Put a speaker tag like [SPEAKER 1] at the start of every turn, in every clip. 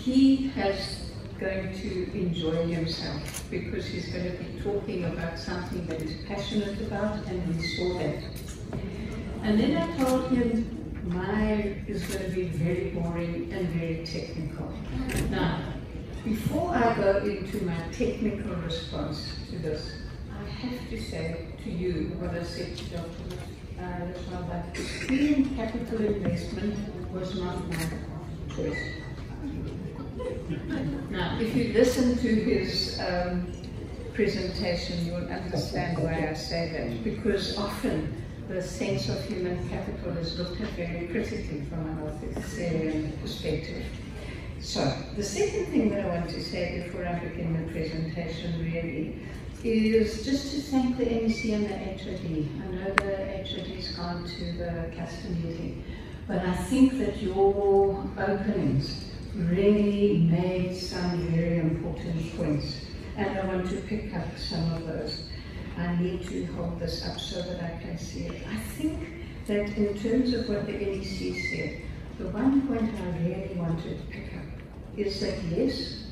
[SPEAKER 1] he has going to enjoy himself because he's going to be talking about something that he's passionate about, and we saw that. And then I told him mine is going to be very boring and very technical. Now, before I go into my technical response to this, I have to say to you what I said to Dr. Lashwaba. Human capital investment was not my choice. Now, if you listen to his presentation, you will understand why I say that, because often the sense of human capital is looked at very critically from an authoritarian perspective. So, the second thing that I want to say before I begin the presentation really is just to thank the MEC and the HOD. I know the HOD's gone to the cluster meeting, but I think that your openings really made some very important points, and I want to pick up some of those. I need to hold this up so that I can see it. I think that in terms of what the NEC said, the one point I really wanted to pick up is that yes,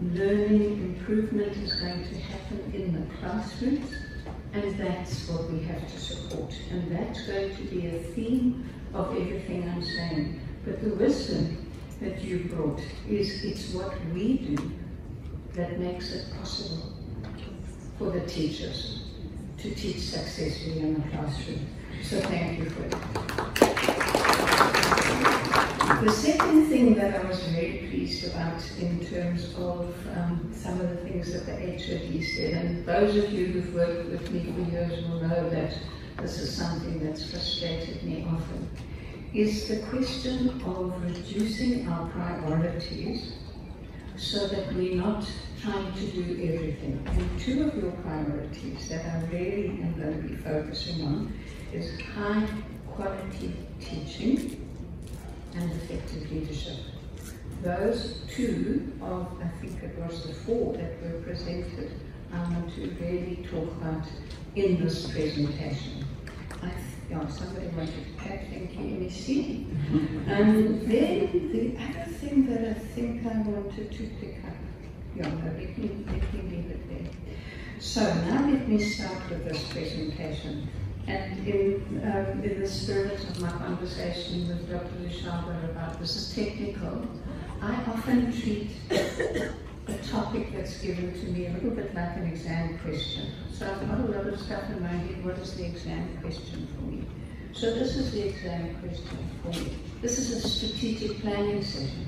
[SPEAKER 1] learning improvement is going to happen in the classrooms, and that's what we have to support. And that's going to be a theme of everything I'm saying. But the wisdom that you brought is it's what we do that makes it possible for the teachers to teach successfully in the classroom. So thank you for that. The second thing that I was very pleased about in terms of some of the things that the HOD said, and those of you who've worked with me for years will know that this is something that's frustrated me often, is the question of reducing our priorities so that we're not trying to do everything. And two of your priorities that I really am going to be focusing on is high quality teaching and effective leadership. Those two of, I think it was the four that were presented, I want to really talk about in this presentation. Somebody wanted to clap, thank you, MEC. And then the other thing that I think I wanted to pick up, let me leave it there. So now let me start with this presentation. And in the spirit of my conversation with Dr. Lashwaba about this is technical, I often treat a topic that's given to me a little bit like an exam question. So I've got a lot of stuff in my head, what is the exam question for me? So this is the exam question for me. This is a strategic planning session.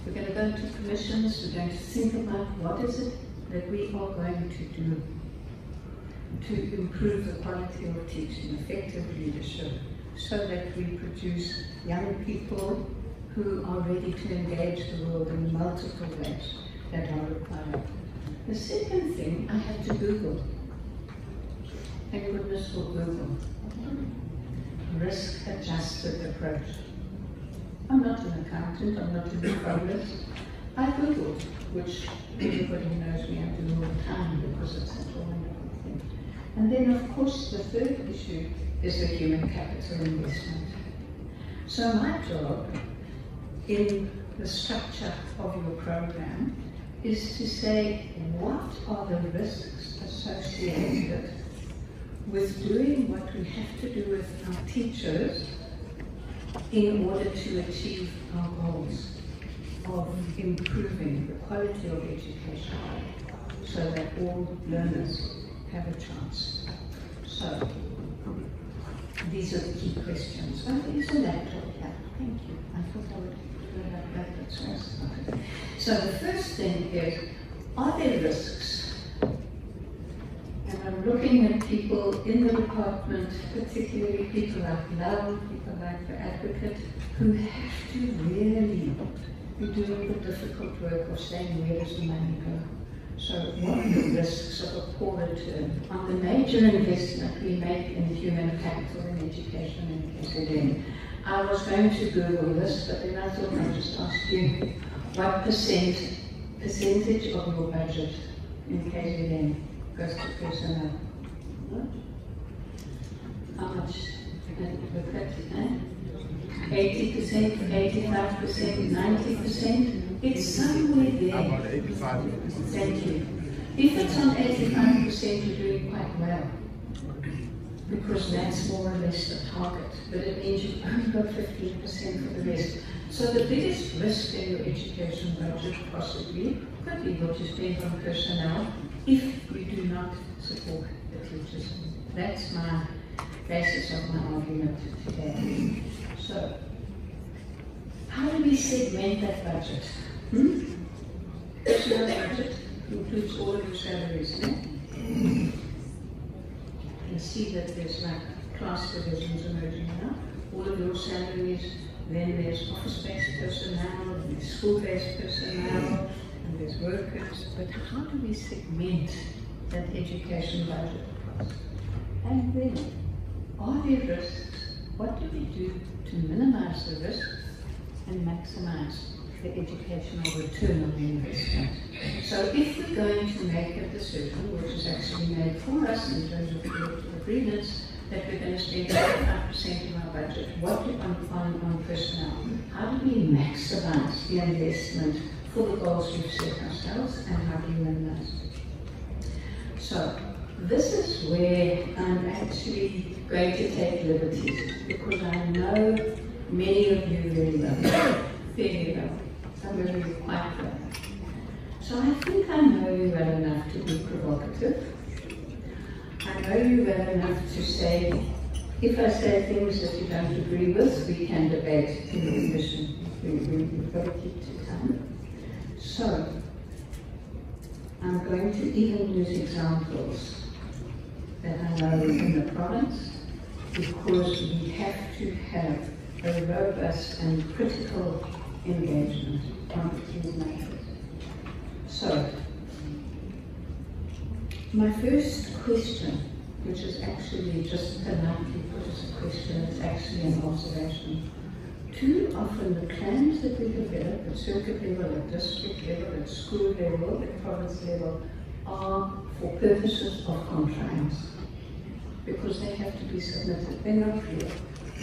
[SPEAKER 1] We're going to go into commissions, we're going to think about what is it that we are going to do to improve the quality of teaching, effective leadership, so that we produce young people who are ready to engage the world in multiple ways that are required. The second thing, I had to Google. Thank goodness for Google. Risk-adjusted approach. I'm not an accountant, I'm not an economist. I Googled, which everybody who knows me, I do all the time because it's such a wonderful thing. And then, of course, the third issue is the human capital investment. So my job in the structure of your program is to say, what are the risks associated with doing what we have to do with our teachers in order to achieve our goals of improving the quality of education so that all learners have a chance. So, these are the key questions. Oh, there's a laptop here. Thank you. I thought I would do it like that, but so I started. So the first thing is, are there risks? And I'm looking at people in the department, particularly people like Love, people like the advocate, who have to really be doing the difficult work of saying, where does the money go? So what are the risks of a poor return on the major investment we make in human capital and education in KZN? I was going to Google this, but then I thought I'd just ask you, what percentage of your budget in KZN goes to personnel? How much? 80%, 85%, 90%, it's somewhere there.
[SPEAKER 2] About 85.
[SPEAKER 1] Thank you. If it's on 85%, you're doing quite well, because that's more or less the target, but it means you've only got 15% for the rest. So the biggest risk in your education budget possibly could be what you spend on personnel if you do not support the teachers. That's my basis of my argument today. So, how do we segment that budget? Personnel budget includes all of your salaries, no? You can see that there's like class divisions emerging now. All of your salaries, then there's office-based personnel, and there's school-based personnel, and there's workers. But how do we segment that education budget? And then, are there risks? What do we do to minimize the risk and maximize the educational return on the investment? So if we're going to make a decision, which is actually made for us in terms of collective agreements, that we're going to spend 85% of our budget on personnel, how do we maximize the investment for the goals we've set ourselves, and how do you minimize it? So this is where I'm actually going to take liberties, because I know many of you very well, fairly well, some of you quite well. So I think I know you well enough to be provocative. I know you well enough to say, if I say things that you don't agree with, we can debate in the commission. We've got to keep to time. So, I'm going to even use examples that I know in the province, because we have to have a robust and critical engagement on these matters. So, my first question, which is actually just politely put as a question, it's actually an observation. Too often the plans that we develop at circuit level, at district level, at school level, at province level, are for purposes of compliance, because they have to be submitted. They're not real.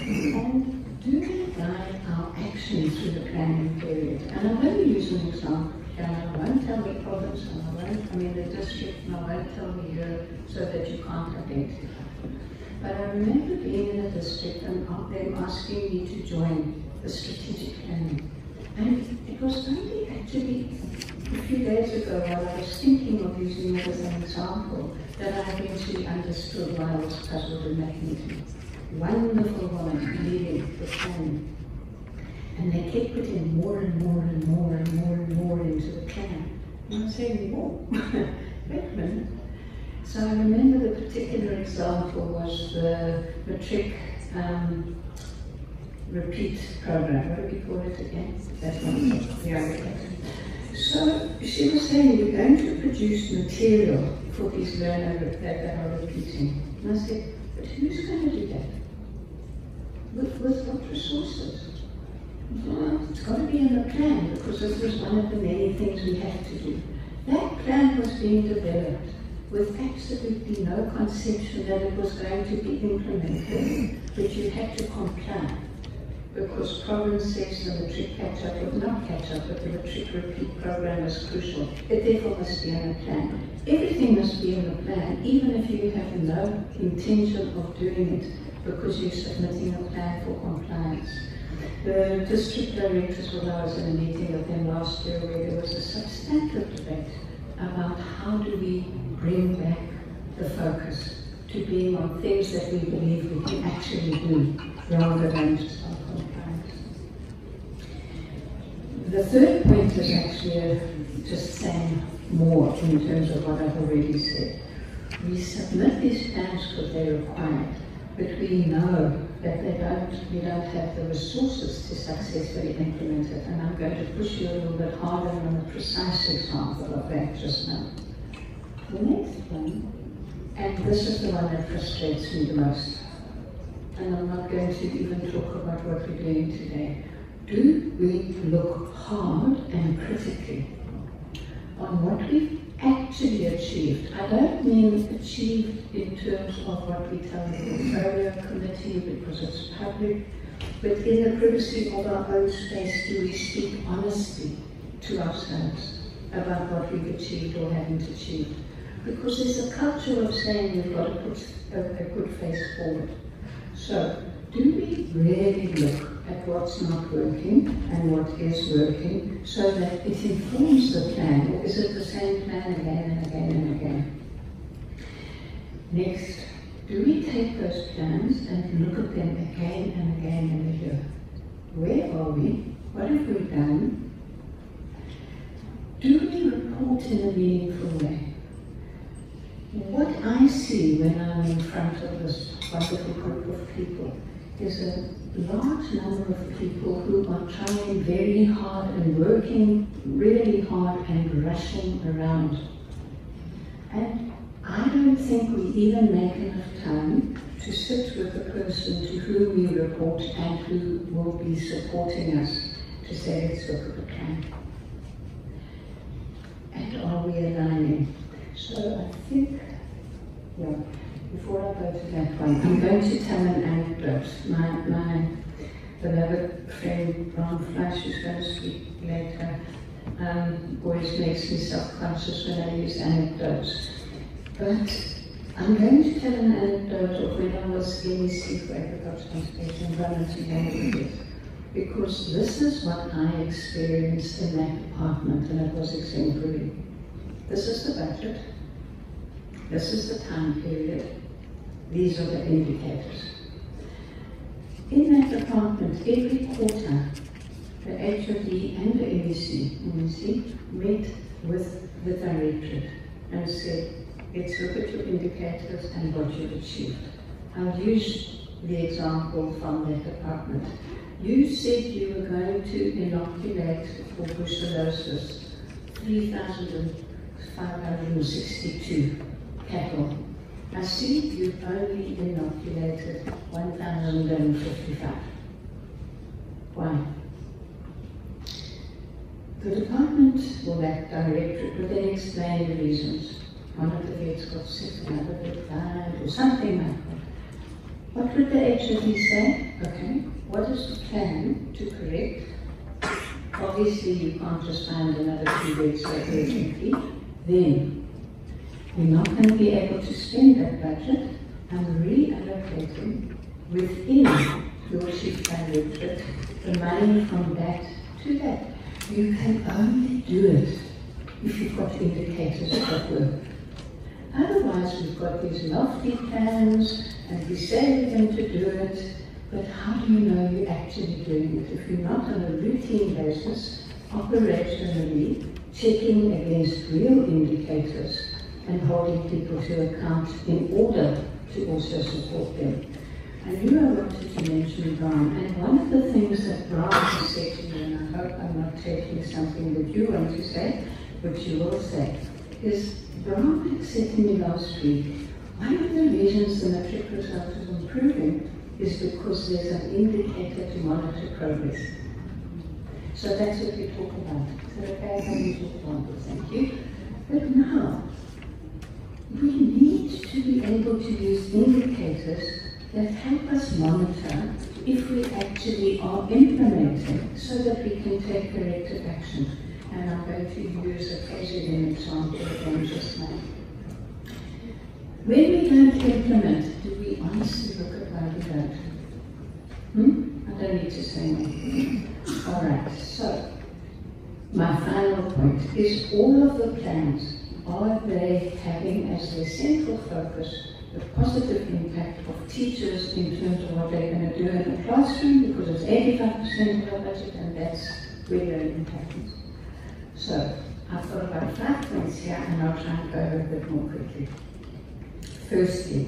[SPEAKER 1] And do they guide our action through the planning period? And I'm going to use an example. And I won't tell the province, and I mean the district, and I won't tell the year, so that you can't identify. But I remember being in a district and them asking me to join the strategic planning. And it was only actually a few days ago, while I was thinking of using it as an example, that I eventually understood why I was puzzled in that meeting. Wonderful woman leading the planning. And they kept putting more and more and more and more and more into the plan. And I'm saying, whoa, wait a minute. So I remember the particular example was the matric repeat program. What do we call it again? That's not the allocation. So she was saying, we're going to produce material for these learners that are repeating. And I said, but who's going to do that? With what resources? Well, it's got to be in the plan, because this was one of the many things we have to do. That plan was being developed with absolutely no conception that it was going to be implemented, but you had to comply, because province says the matric catch-up, or not catch-up, but the matric repeat program is crucial. It therefore must be in the plan. Everything must be in the plan, even if you have no intention of doing it, because you're submitting a plan for compliance. The district directors, well, I was in a meeting with them last year where there was a substantive debate about how do we bring back the focus to being on things that we believe we can actually do, rather than just on compliance. The third point is actually just saying more in terms of what I've already said. We submit these plans because they're required, but we know that we don't have the resources to successfully implement it. And I'm going to push you a little bit harder on a precise example of that just now. The next one, and this is the one that frustrates me the most, and I'm not going to even talk about what we're doing today. Do we look hard and critically on what we've actually achieved? I don't mean achieved in terms of what we tell the portfolio committee, because it's public, But in the privacy of our own space, do we speak honestly to ourselves about what we've achieved or haven't achieved? Because there's a culture of saying we've got to put a good face forward. So, do we really look at what's not working and what is working so that it informs the plan, or is it the same plan again and again and again? Next, do we take those plans and look at them again and again in a year? Where are we? What have we done? Do we report in a meaningful way? What I see when I'm in front of this wonderful group of people is a large number of people who are trying very hard and working really hard and rushing around. And I don't think we even make enough time to sit with the person to whom we report and who will be supporting us to say, let's look at the plan. And are we aligning? So I think, yeah, before I go to that one, I'm going to tell an anecdote. My beloved friend, Prof, who's going to speak later, always makes me self-conscious when I use anecdotes. But I'm going to tell an anecdote of when I was MEC for Agriculture, Conservation, Environment and Languages, because this is what I experienced in that department, and it was exemplary. This is the budget. This is the time period. These are the indicators. In that department, every quarter, the HOD and the MEC met with the directorate and said, let's look at your indicators and what you've achieved. I'll use the example from that department. You said you were going to inoculate for brucellosis 3,562 cattle. I see you've only inoculated 1,055. Why? The department, or that directorate, would then explain the reasons. One of the vets got sick, another vet died, or something like that. What would the HOD say? Okay, what is the plan to correct? Obviously, you can't just find another 2 vets so urgently. Then, we're not going to be able to spend that budget and reallocating within your chief directorate the money from that to that. You can only do it if you've got indicators that work. Otherwise, we've got these lofty plans and we say we're going to do it, but how do you know you're actually doing it if you're not on a routine basis, operationally, checking against real indicators and holding people to account in order to also support them? I knew I wanted to mention Brown, and one of the things that Brown has said to me, and I hope I'm not taking something that you want to say, which you will say, is Brown had said to me last week, one of the reasons the matric result is improving is because there's an indicator to monitor progress. So that's what we talk about. So okay, I can use examples, thank you. But now, we need to be able to use indicators that help us monitor if we actually are implementing so that we can take corrective action. And I'm going to use a KZN example again just now. When we don't implement, do we honestly look at why we don't? I don't need to say anything. All right, so my final point is all of the plans, are they having as their central focus the positive impact of teachers in terms of what they're going to do in the classroom, because it's 85% of our budget and that's where learning happens. So I've got about 5 points here and I'll try and go a bit more quickly. Firstly,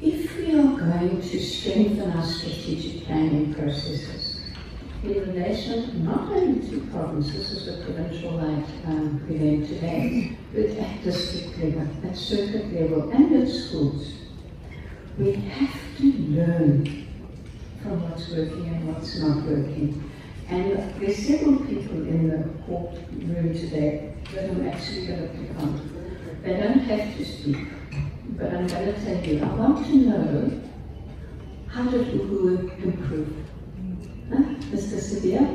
[SPEAKER 1] if we are going to strengthen our strategic planning processes in relation not only to province, this is a provincial-wide event today, but at district level, at circuit level, and at schools, we have to learn from what's working and what's not working. And there's several people in the courtroom today that I'm actually going to pick on. They don't have to speak, but I'm going to tell you, I want to know
[SPEAKER 2] how did Uhu improve? Huh? Mr. Severe?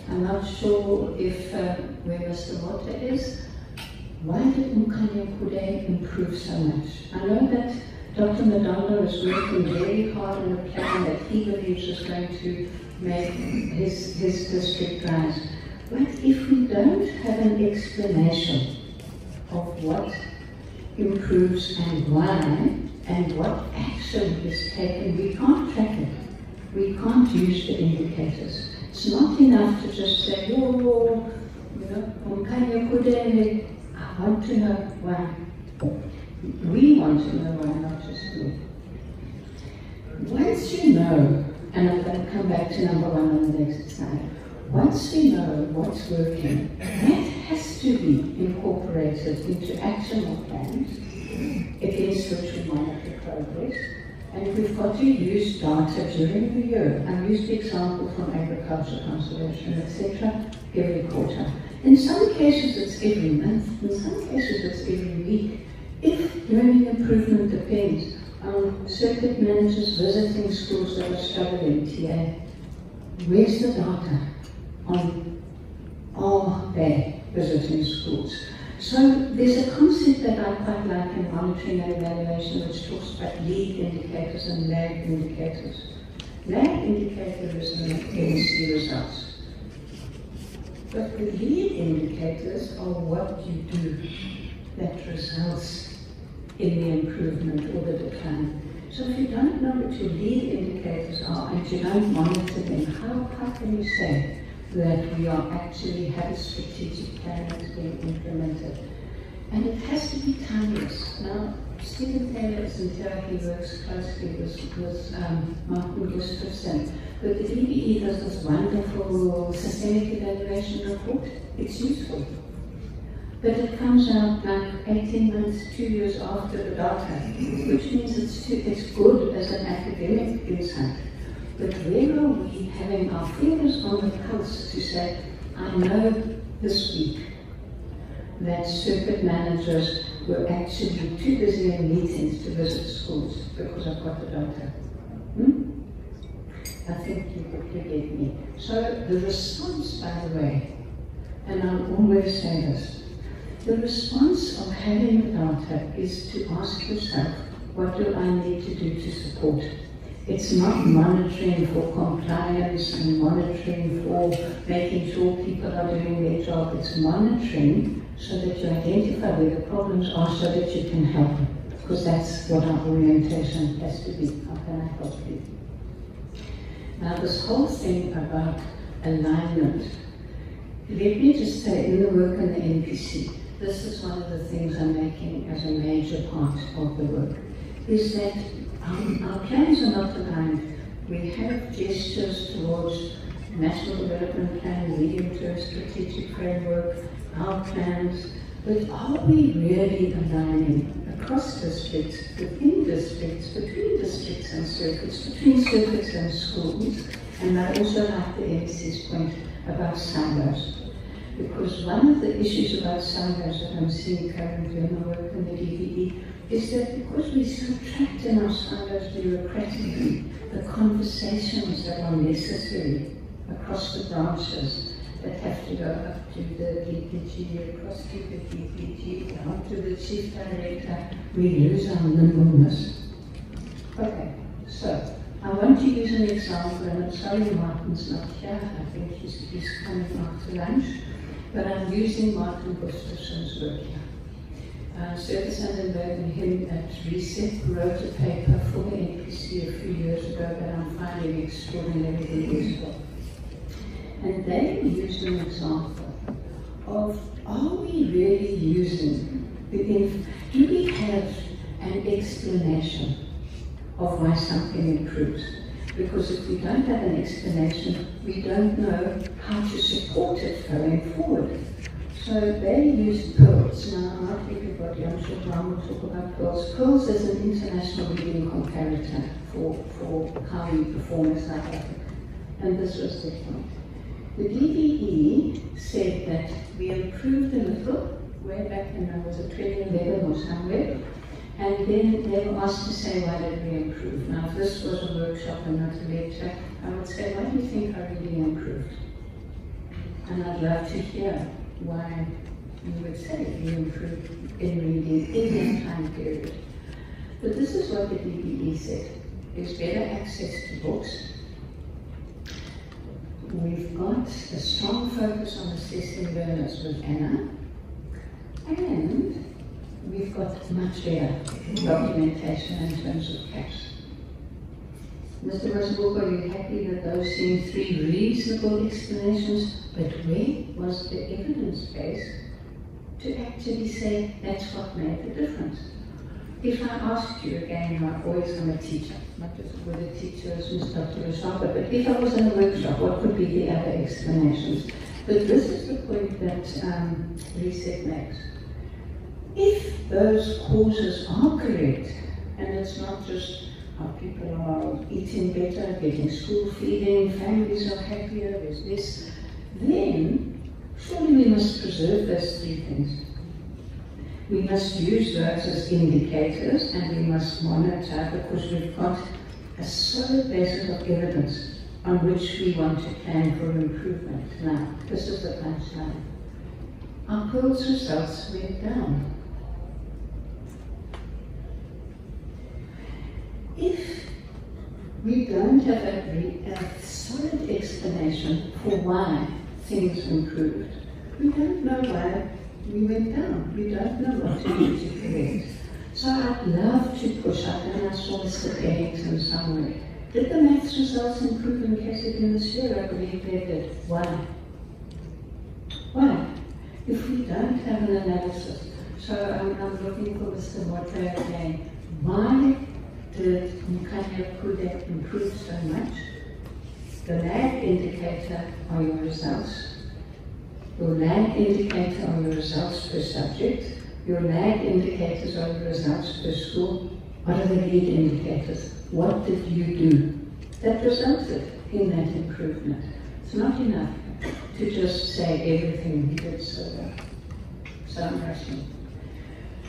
[SPEAKER 2] I'm not sure if where Mr. Water is. Why did Mukanya improve so much? I know that Dr. Madonna is working very hard on a plan that he believes is going to make his district rise. But if we don't have an explanation of what improves and why, and what action is taken, we can't track it. We can't use the indicators. It's not enough to just say, oh, you know, I want to know why. We want to know why, not just you. Once you know, and I'm going to come back to number 1 on the next slide. Once we know what's working, that has to be incorporated into actionable plans against which we monitor progress. And we've got to use data during the year. I used the example from agriculture conservation, etc., every quarter. In some cases it's every month, in some cases it's every week. If learning improvement depends on circuit managers visiting schools that are struggling, TA, where's the data on are they visiting schools? So there's a concept that I quite like in monitoring and evaluation, which talks about lead indicators and lag indicators. Lag indicator is the MSc results. But the lead indicators are what you do that results in the improvement or the decline. So if you don't know what your lead indicators are and you don't monitor them, how can you say that we are actually have a strategic plan that's being implemented? And it has to be timeous. Now, Stephen Taylor isn't here, he works closely with Martin Gustafsson. But the DBE does this wonderful systemic evaluation report. It's useful. But it comes out like 18 months, 2 years after the data, which means it's good as an academic insight. But where are we having our fingers on the pulse to say, I know this week that circuit managers were actually too busy in meetings to visit schools because I've got the data. I think you get me. So the response, by the way, and I'll always say this, the response of having the data is to ask yourself, what do I need to do to support? It's not monitoring for compliance and monitoring for making sure people are doing their job. It's monitoring so that you identify where the problems are so that you can help them. Because that's what our orientation has to be. How can I help you? Now this whole thing about alignment, let me just say, in the work in the NPC, this is one of the things I'm making as a major part of the work, is that our plans are not aligned. We have gestures towards National Development Plan, medium-term strategic framework, our plans, but are we really aligning across districts, within districts, between districts and circuits, between circuits and schools? And I also like the MC's point about silos. Because one of the issues about silos that I'm seeing currently in my work in the DBE is that because we're so trapped in our silos bureaucratically, the conversations that are necessary across the branches that have to go up to the DPG, across to the DPG, down to the chief director, we lose our nimbleness. Okay, so I want to use an example, and I'm sorry Martin's not here, I think he's coming after lunch, but I'm using Martin Gustafsson's work here. Circus Vandenberg and him at Reset wrote a paper for the NPC a few years ago that I'm finding extraordinarily useful. And they used an example of, are we really using do we have an explanation of why something improves? Because if we don't have an explanation, we don't know how to support it going forward. So they used PIRLS. Now, I might everybody, I'm sure Ron will talk about PIRLS. PIRLS is an international leading comparator for how we perform in South Africa. And this was the point. The DBE said that we improved a little, way back in, was it 2011 or somewhere, And then they were asked to say, why did we improve? Now, if this was a workshop and not a lecture, I would say, why do you think I really improved? And I'd love to hear why you would say you improved in reading in that time period. But this is what the DBE said. There's better access to books. We've got a strong focus on assessing learners with Anna. And we've got much better documentation in terms of cash. Mr. Rosenberg, are you happy that those seem three reasonable explanations? But where was the evidence base to actually say that's what made the difference? If I asked you again, I'm a teacher, not just a good teacher as Ms. Dr. Rashaba, but if I was in a workshop, what could be the other explanations? But this is the point that Reset makes. If those causes are correct, and it's not just how people are eating better, getting school feeding, families are happier, there's this, then surely we must preserve those three things. We must use those as indicators and we must monitor because we've got a solid basis of evidence on which we want to plan for improvement. Now, this is the punchline. Our girls' results went down. If we don't have a solid explanation for why things improved, we don't know why we went down. We don't know what to do to correct. So I'd love to push up, and I saw Mr. Pennington somewhere. Did the maths results improve in Cassidy this year? I believe they did. Why? Why? If we don't have an analysis. So I'm looking for Mr. Motta again. Why did Mukanya Kudak improve so much? The lag indicator are your results. Your lag indicator are your results per subject. Your lag indicators are your results per school. What are the lead indicators? What did you do that resulted in that improvement? It's not enough to just say everything we did so well. So I'm rushing.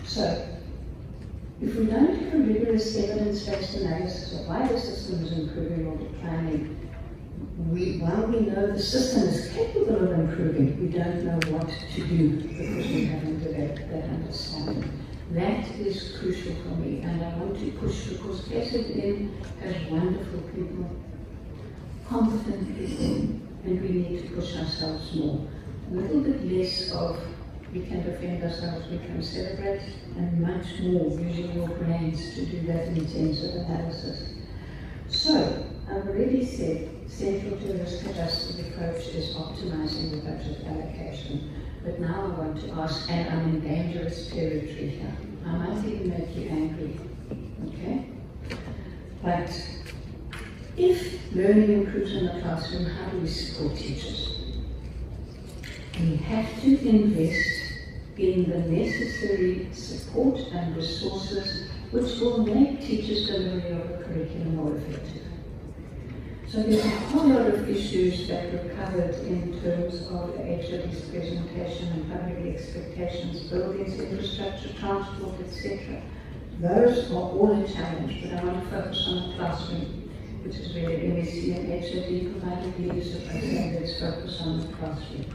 [SPEAKER 2] So, if we don't have a rigorous evidence-based analysis of why the system is improving or declining, while we know the system is capable of improving, we don't know what to do because we haven't developed that understanding. That is crucial for me, and I want to push because KZN has wonderful people, competent people, and we need to push ourselves more. A little bit less of we can defend ourselves, we can celebrate, and much more using your brains to do that intensive analysis. So, I've already said, central to a risk-adjusted approach is optimizing the budget allocation. But now I want to ask, and I'm in dangerous territory here. I might even make you angry, okay? But if learning improves in the classroom, how do we support teachers? We have to invest in the necessary support and resources which will make teachers' delivery of the curriculum more effective. So there's a whole lot of issues that were covered in terms of the HOD's presentation and public expectations, buildings, infrastructure, transport, etc. Those are all a challenge, but I want to focus on the classroom, which is where MSc and HOD provided leadership and let's focus on the classroom.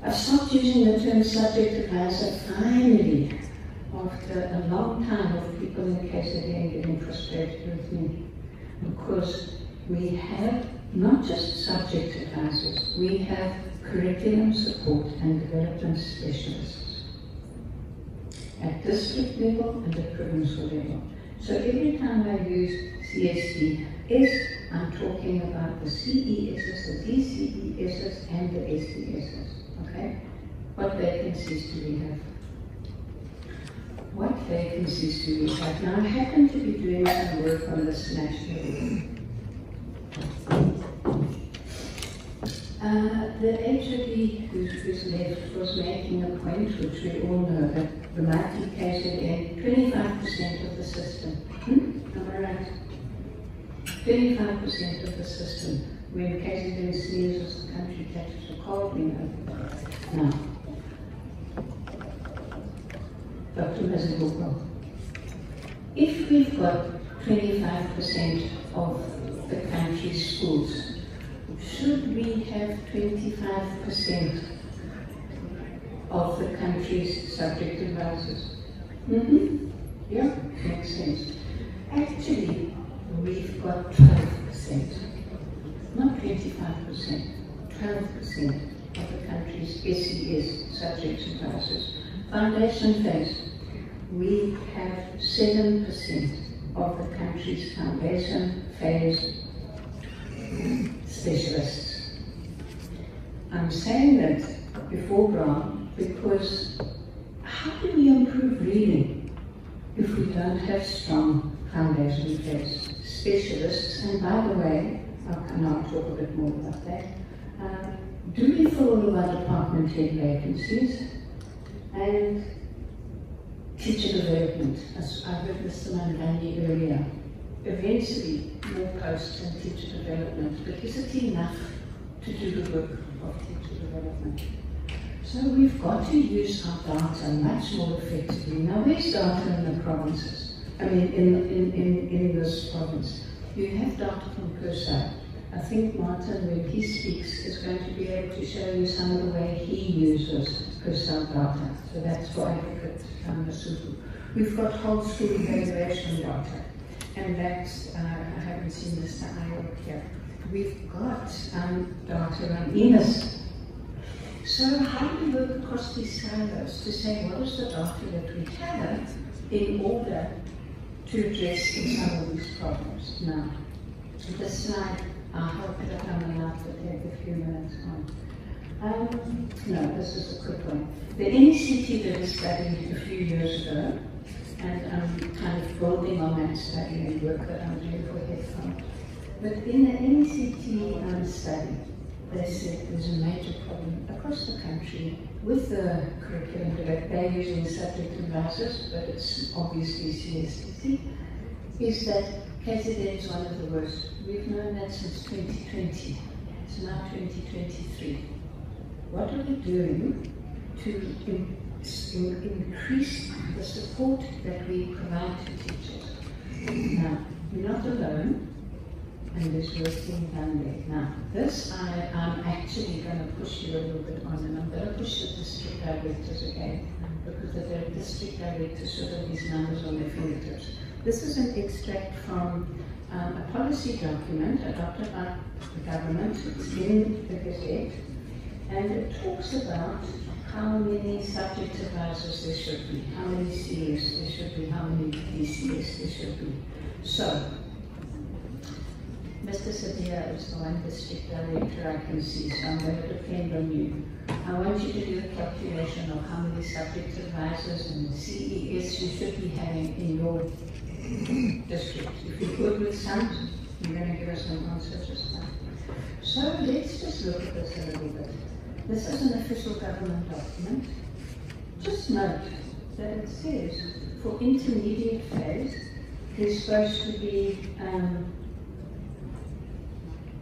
[SPEAKER 2] I've stopped using the term subject advisor finally, after a long time of people in the KZN getting frustrated with me. Because we have not just subject advisors, we have curriculum support and development specialists at district level and at provincial level. So every time I use CSDS, I'm talking about the CESs, the DCESs, and the SDSs. Okay? What vacancies do we have? What vacancies do we have? Now, I happen to be doing some work on this nationally. The HOD who's left was making a point, which we all know, that the mighty KZN, 25% of the system. Am I right? 25% of the system. When KZN sneezes, the country catches a cold, we know. Now, Dr. Mazibuko. If we've got 25% of the country's schools, should we have 25% of the country's subject advisors? Yeah, makes sense. Actually, we've got 12%, not 25%, 12% of the country's SES subject advisors. Foundation phase, we have 7% of the country's foundation phase specialists. I'm saying that before Brown because how do we improve reading if we don't have strong foundation phase specialists? And by the way, I'll talk a bit more about that. Do we fill all of our department head vacancies? And teacher development, as I heard Mr. Mandani earlier, eventually more posts in teacher development, but is it enough to do the work of teacher development? So we've got to use our data much more effectively. Now where's data in the provinces? I mean in this province. You have data from PERSA. I think Martin, when he speaks, is going to be able to show you some of the way he uses PERSA data. So that's for advocate Masuku. We've got whole school evaluation data. And that's, I haven't seen Mr. Ayok here. We've got data on ENIS. So how do we work across these silos to say what is the data that we have in order to address some of these problems? Now, this slide, I hope that I'm allowed to take a few minutes on. No, this is a quick one. The NECT did a study a few years ago, and I'm kind of building on that study and work that I'm doing for headphones. But in the NECT study, they said there's a major problem across the country with the curriculum that they're using subject advisors, but it's obviously CSTC, is that KZN is one of the worst. We've known that since 2020. It's now 2023. What are we doing to increase the support that we provide to teachers? Now, we're not alone, and there's work being done there. Now, this I'm actually going to push you a little bit on, and I'm going to push the district directors again, because the district directors should have these numbers on their fingertips. This is an extract from a policy document adopted by the government. It's in the Gazette, and it talks about how many subject advisors there should be, how many CS there should be, how many DCS there should be. So, Mr. Sadia is the one district director I can see, so I'm going to depend on you. I want you to do a calculation of how many subject advisors and CES you should be having in your district. If you're good with some, you're going to give us an answer just now. So let's just look at this a little bit. This is an official government document. Just note that it says for intermediate phase, there's supposed to be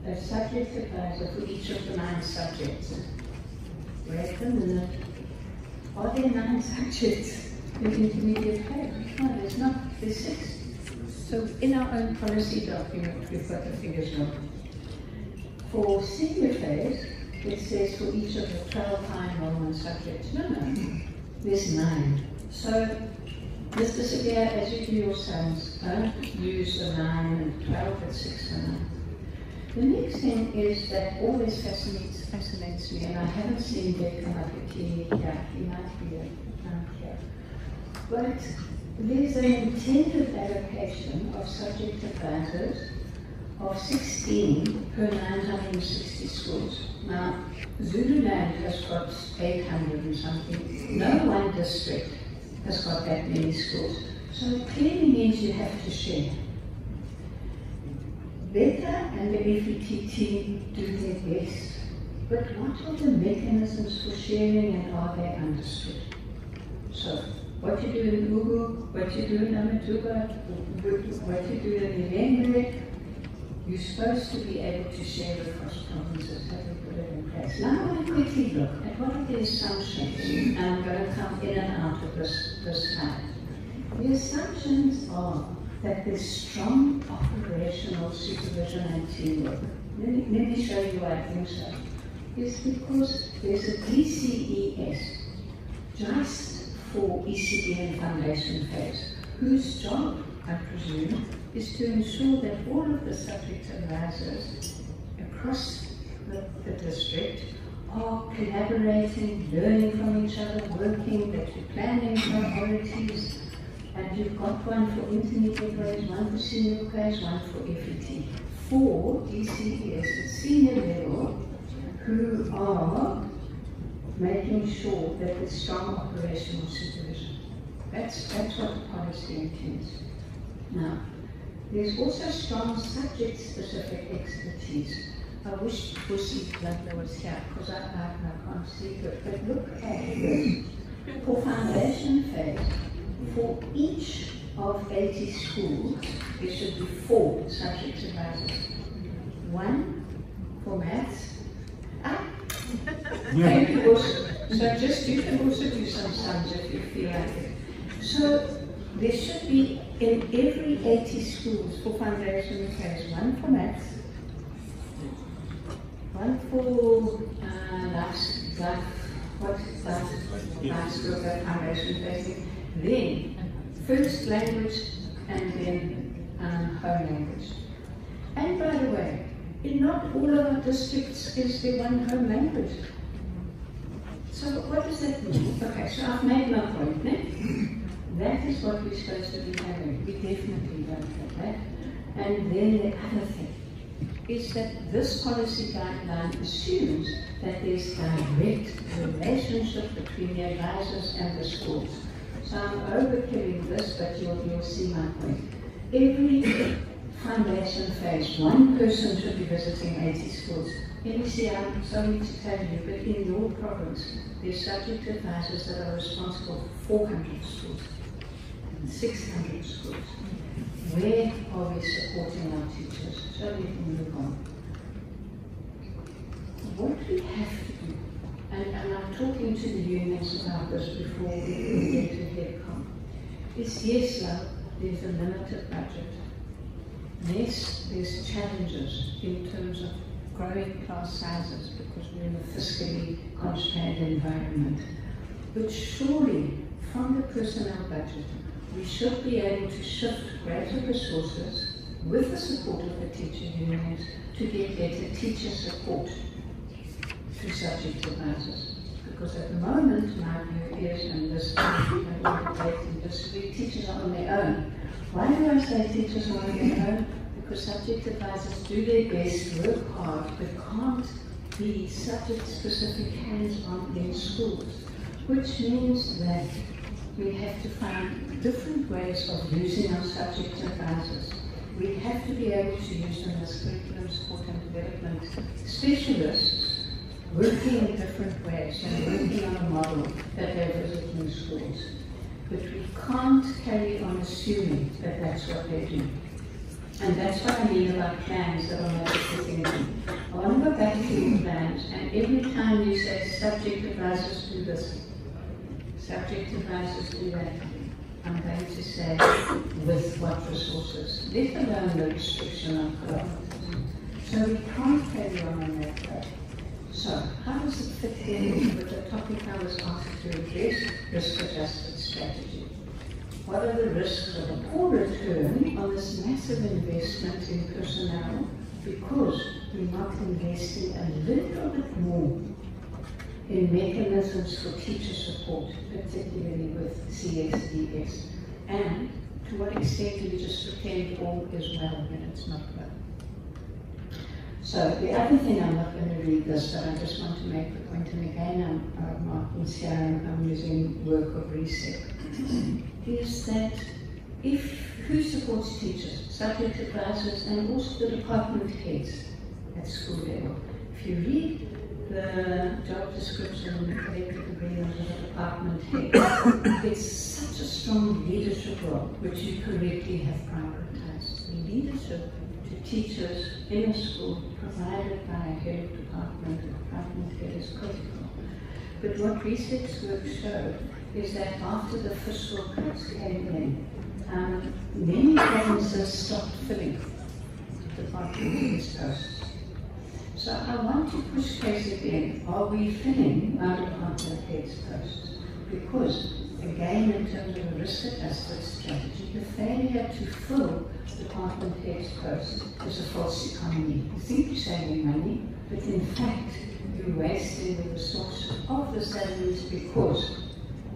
[SPEAKER 2] a subject advisor for each of the 9 subjects. Wait a minute. Are there 9 subjects in intermediate phase? No, there's not. There's 6. So in our own policy document, we've got the figures wrong. For senior phase, it says for each of the 12 high enrollment subjects. No, there's 9. So, Mr. Sadia, as you do your sums, don't use the 9 and 12, but 6 and 9. The next thing is that always fascinates me, and I haven't seen Dick come up at TV here. He might be here. But there's an intended allocation of subject advisors of 16 per 960 schools. Now, Zululand has got 800 and something. No one district has got that many schools. So it clearly means you have to share. Beta and the FETT do their best, but what are the mechanisms for sharing and are they understood? So, what you do in Ugu, what you do in Amatuba, what you do in Ilengwe, You're supposed to be able to share across provinces, have you put it in place? Now I'm going to quickly look at what are the assumptions, and I'm going to come in and out of this slide. The assumptions are that there's strong operational supervision and teamwork. Let me show you why I think so. It's because there's a DCES, just for ECD and foundation phase, whose job, I presume, is to ensure that all of the subject advisors across the district are collaborating, learning from each other, working, that you're planning priorities, and you've got one for intermediate grades, one for senior grades, one for FET. 4 DCES at senior level who are making sure that there's strong operational supervision. That's what the policy intends. Now, there's also strong subject-specific expertise. I wish Bussy Bluntler was here because I can't see it. But look at this. For foundation phase, for each of 80 schools, there should be 4 subject advisors. 1 for maths. Thank you, Bussy. So just you can also do some sums if you feel like it. So there should be in every 80 schools for foundation phase 1 for maths, 1 for foundation phase, then first language and then home language. And by the way, in not all of our districts is there one home language. So what does that mean? Okay, so I've made my point, ne? That is what we're supposed to be having. We definitely don't have that. And then the other thing is that this policy guideline assumes that there's direct relationship between the advisors and the schools. So I'm overkilling this, but you'll see my point. Every foundation phase, 1 person should be visiting 80 schools. Let me see, I'm sorry to tell you, but in your province, there's subject advisors that are responsible for 400 schools, 600 schools. Where are we supporting our teachers? So we can move on. What we have to do, and I'm talking to the unions about this before we get to headcom, is yes, love, there's a limited budget. Yes, there's challenges in terms of growing class sizes because we're in a fiscally constrained environment. But surely, from the personnel budget, we should be able to shift greater resources with the support of the teacher unions to get better teacher support to subject advisors. Because at the moment, my view is, and this debate and disagree, teachers are on their own. Why do I say teachers are on their own? Because subject advisors do their best, work hard, but can't be subject-specific hands-on in schools, which means that we have to find different ways of using our subject advisors. We have to be able to use them as curriculum support and development specialists, working in different ways and working on a model that they visit in schools. But we can't carry on assuming that that's what they do. And that's what I mean about plans that are not sitting in. I want to go back to your plans, and every time you say subject advisors do this, subject advisors do that, I'm going to say with what resources, let alone the restriction on kilometers. So we can't carry on that way. So how does it fit in with the topic I was asked to address, risk-adjusted strategy? What are the risks of a poor return on this massive investment in personnel because we're not investing a little bit more in mechanisms for teacher support, particularly with CSDS? And to what extent do we just pretend all is well when it's not well? So the other thing, I'm not going to read this, but I just want to make the point, and again, Martin's here, I'm using work of reset, is that who supports teachers, subject advisors, and also the department heads at school level. If you read the job description and the collective agreement of the department head, it's such a strong leadership role, which you correctly have prioritized. The leadership to to teachers in a school provided by a head of department or department head is critical. But what research work showed is that after the fiscal cuts came in, many provinces stopped filling department heads posts. So I want to push case again, are we filling our department heads posts? Because, again, in terms of a risk-adjusted strategy, the failure to fill department heads posts is a false economy. You think you're saving money, but in fact, you're wasting the resources of the salaries because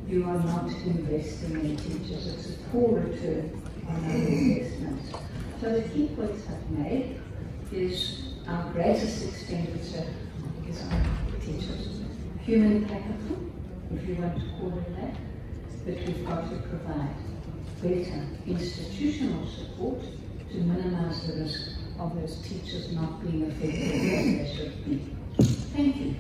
[SPEAKER 2] you are not investing in teachers. It's a poor return on our investments. So the key points I've made is our greatest expenditure is on teachers. Human capital, if you want to call it that, but we've got to provide better institutional support to minimize the risk of those teachers not being effective as they should be. Thank you.